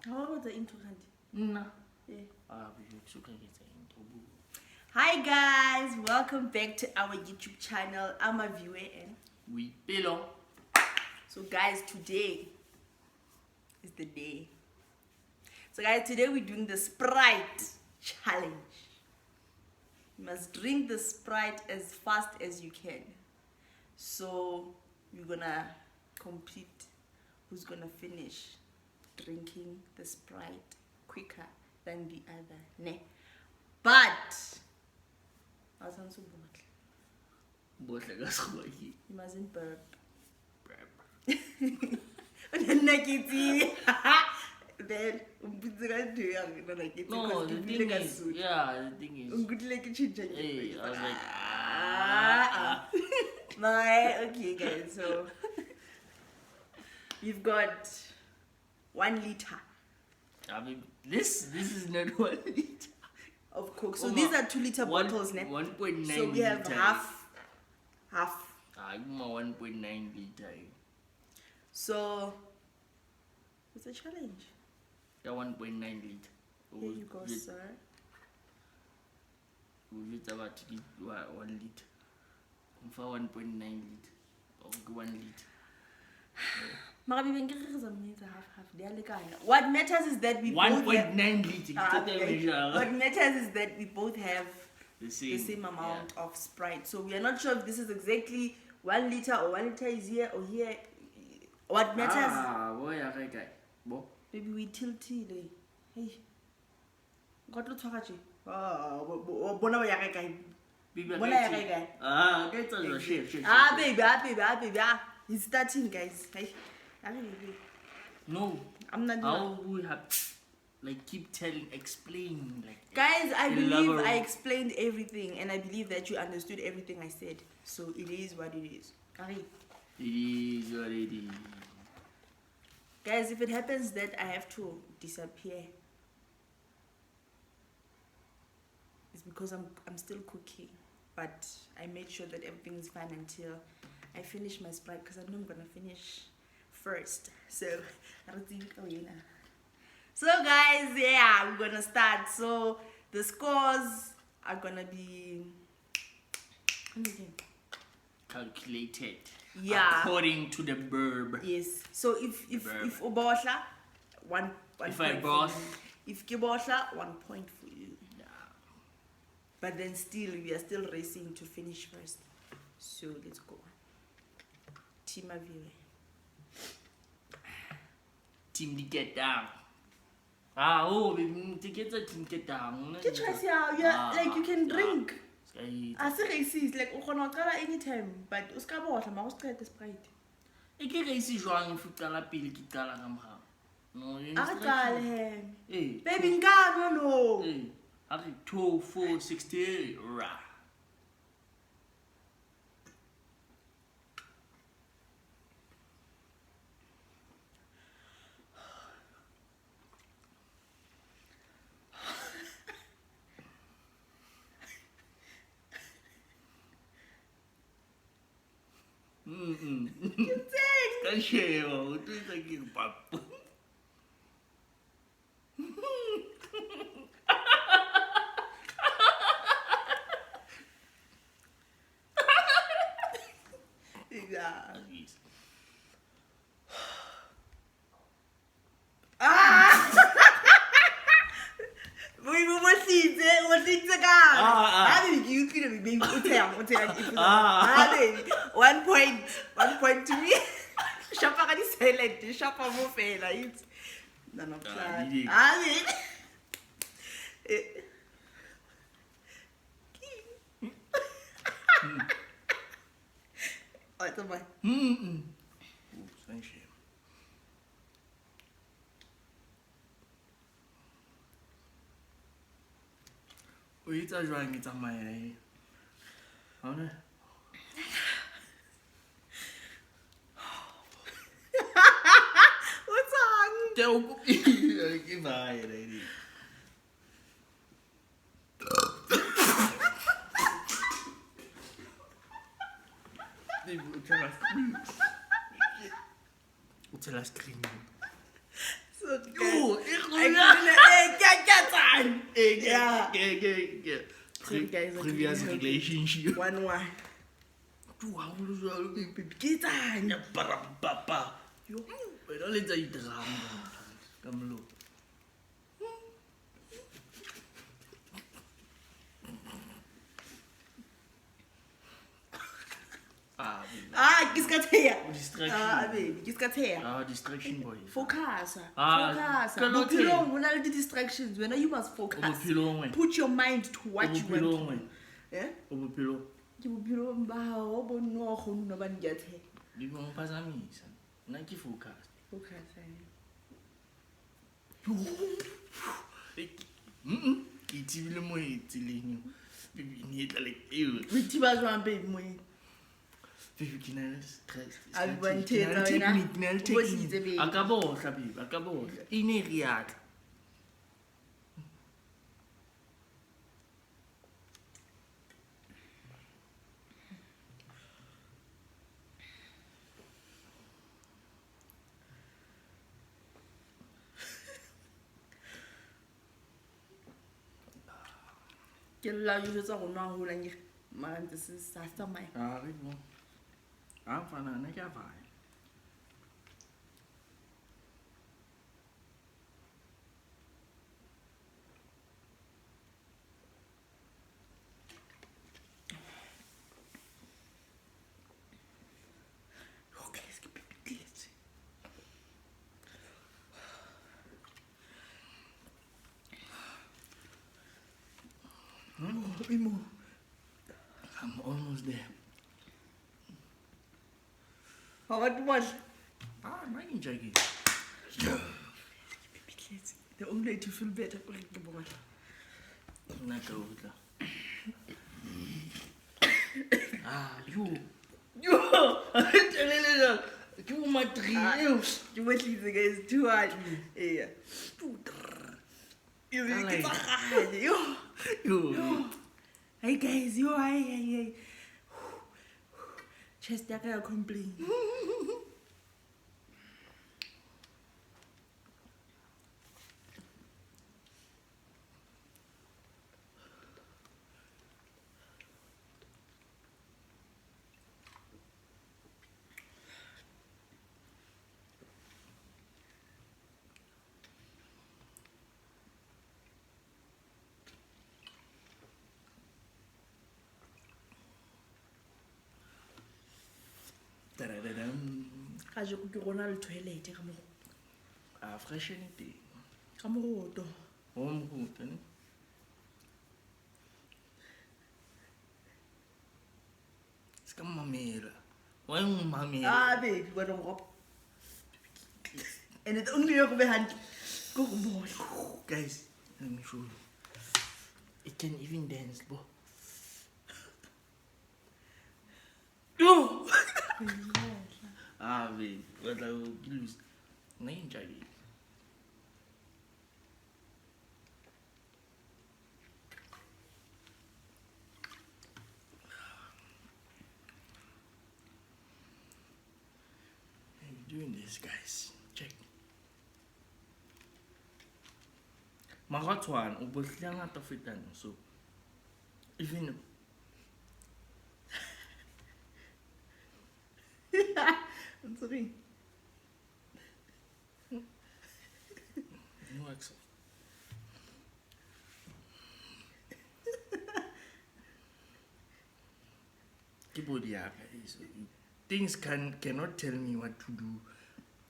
How about the intro? Nah. Yeah. Intro. Hi guys, welcome back to our YouTube channel. I'm Aviwe and Boipelo. So guys, today is the day. So guys, today we're doing the Sprite challenge. You must drink the Sprite as fast as you can. So we're gonna compete who's gonna finish drinking the Sprite quicker than the other. Ne? But I sound so bored. You mustn't burp. Then no, the thing is, yeah, the thing is, hey, I was like, okay guys, so we've got 1 liter. I mean, this is not 1 liter of Coke. So these are 2 liter bottles, ne? 1.9 so we have liter. half. Give me 1.9 liter. So it's a challenge. Yeah, 1.9 liter. Here you go, sir. It's about 1 liter. For 1.9 liter. Or 1 liter. What matters is that we 1.9 liter. What matters is that we both have the same amount of Sprite. So we are not sure if this is exactly 1 liter or 1 liter is here or here. What matters? Maybe we tilted. Hey. Got to talk to baby. He's starting, guys. Hey. No. I'm not. How we have keep explain Guys, I believe I explained everything and I believe that you understood everything I said. So it is what it is. It is what it is. Guys, if it happens that I have to disappear, it's because I'm still cooking. But I made sure that everything is fine until I finish my Sprite because I know I'm gonna finish first. So guys, yeah, we're gonna start. So the scores are gonna be calculated. Yeah. According to the verb. Yes. So if Ubosha, 1 if point I for boss, you. If Kibosha, 1 point for you. Yeah. But then still, we are still racing to finish first. So let's go. Team Aviwe. Team to get down. To get the team get down. Get choice, yeah. Like you can drink. As a racist, like you can color anytime, but uskabo ma ustrate the Sprite. E ke race jwang futala pele ke qala ka morao. No, baby ngano no. Hey, hari 2 4 60 ra. Can share do it again, pap. Yeah. Baby, 1 point. 1 point to me. Shopper can silent. Shopper mo fail. It's none of that. What's the one? Thank you. It's a drawing, it's on my eye. What's on? Don't give my lady. So Yo, previous relationship. 1-1. Papa. Yo, wena le tsa idrama ka molo. Ke ska theya. Distraction. Baby, ke ska theya. Distraction boy. Focus. Ka lo Bophelong ho na le di-distractions. Wena you must focus. Bophelong wena. Put your mind to what you want to do. Eh? Bophelong. Ke bophelong ba hao bo nno wa khona no ba ndia theya. Di mo phazamisa. Nna ke focus. Focus. Ke tsibile mo etsileng. Bibi ni etla le eo. We tiba jwang baby mo. Bibi ke na le stress. A buanthetsa wena. O bohlitse baby. Akabohla bibi, akabohla. Ine riata. Ke la yo tsa go nwa ho lanye. Man, this is after my. Re mo. Fana na ke vai. Okay, skip it. I'm almost there. What was? My injagi. The only way to feel better. Nakauta. You matri. You went leave the guys too hard. Yeah. You. Hey guys, you hey. Chest that complain. Ka je go rona le toilet ka mo. Fresh anything. Ka mo to. Home good, ne? Ska mamela. Why mamela? Baby, what on go. And it only you go behind. Go boy. Guys, let me show you. It can even dance, bro. Yo! Babe, what I will lose. Name Jaggy. I'm doing this, guys. Check. My hot one, but still not of it, so even. I'm sorry. No accent. Things cannot tell me what to do.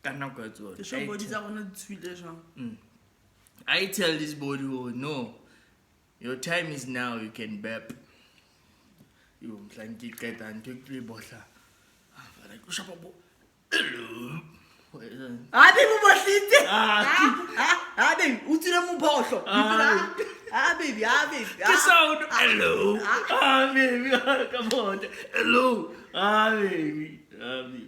The show bodies are on sweet. I tell this body, oh no, your time is now. You can burp. You can get and take the bottle. Hello. Baby, what is it? Baby, what's in the bottle? Baby, baby. Sound. Hello. Baby, come on. Hello. Baby. Baby.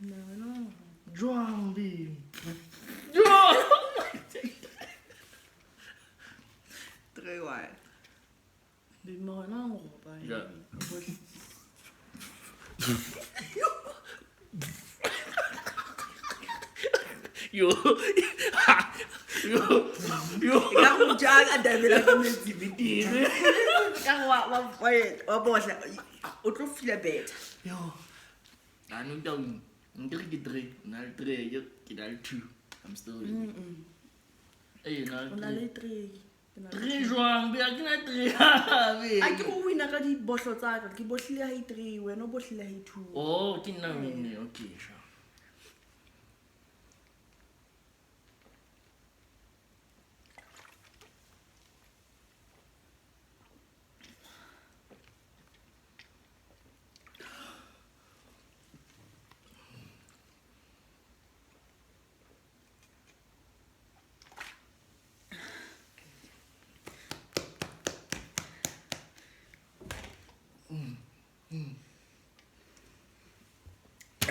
No. Jwang, baby. Jwang! 3 1. Di mo na ako pa. Yeah. Yo. Ikaw mo dyan, ang dami lang kami nagsibitin. Ikaw, wabosa. Utro feel better. Yo. Ano daw? Hindi kita 3. Nal 3. Yo, kinal 2. I'm still in. Ay, nal 3. Unalay 3. 3 jwang, biya kina 3. Ay, ke mo wina ka di bohlo tsa ka. Ke bohlile ha 3, wena o bohlile ha 2. Oh, kina win. Okay, sure.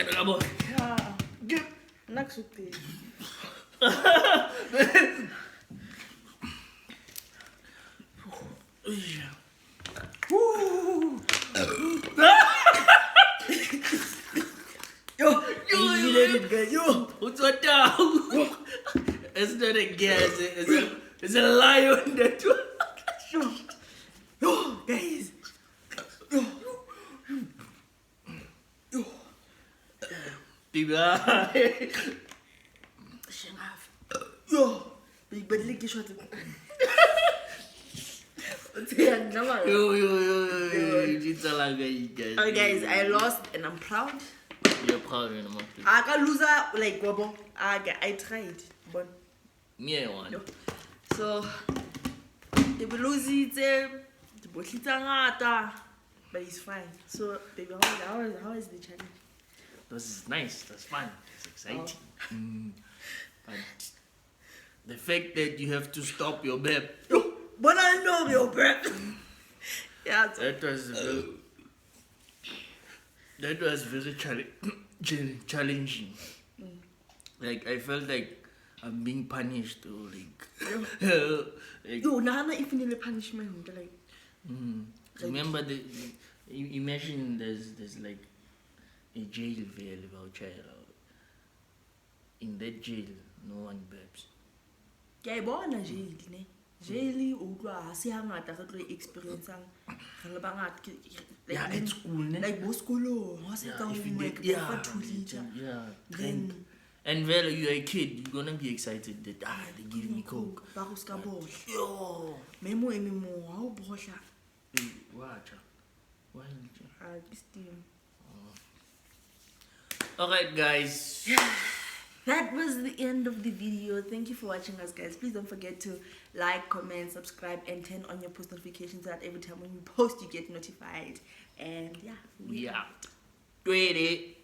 Ano ka mo? Yeah. Nagsukti. Yo, What's what now? It's not a gas, it's a lion that Yo, guys. Diba? Shengaf. Yo, big badly ki shot. Yo, it's a lag, guys. Okay, guys, I lost and I'm proud. You're proud of me. I can lose like wabo. I tried, but Me, I won. so they will lose it. The botlita but it's fine. So baby, how is the challenge? This is nice, that's fun, it's exciting. But the fact that you have to stop your bep, But I know your breath. Yeah. So, that was very challenging. Like I felt like I'm being punished or like yo, nana infinitely punishment like. Remember you imagine there's like a jail there about child. In that jail, no one babes. Ke a bona jail ne. Jail o tloa ha se hangata re tlo experienceang re le bangata Yeah, at school, ne? like bo sekolo ho se ka homework for 2 liter. Then and well, you're a kid, you're gonna be excited that they give me coke. Ba go ska bola. Yo, Memo ha o bohla. watch. Why? Steam. Alright, guys. That was the end of the video. Thank you for watching us, guys. Please don't forget to like, comment, subscribe, and turn on your post notifications so that every time when we post you get notified. And yeah, We out. 20.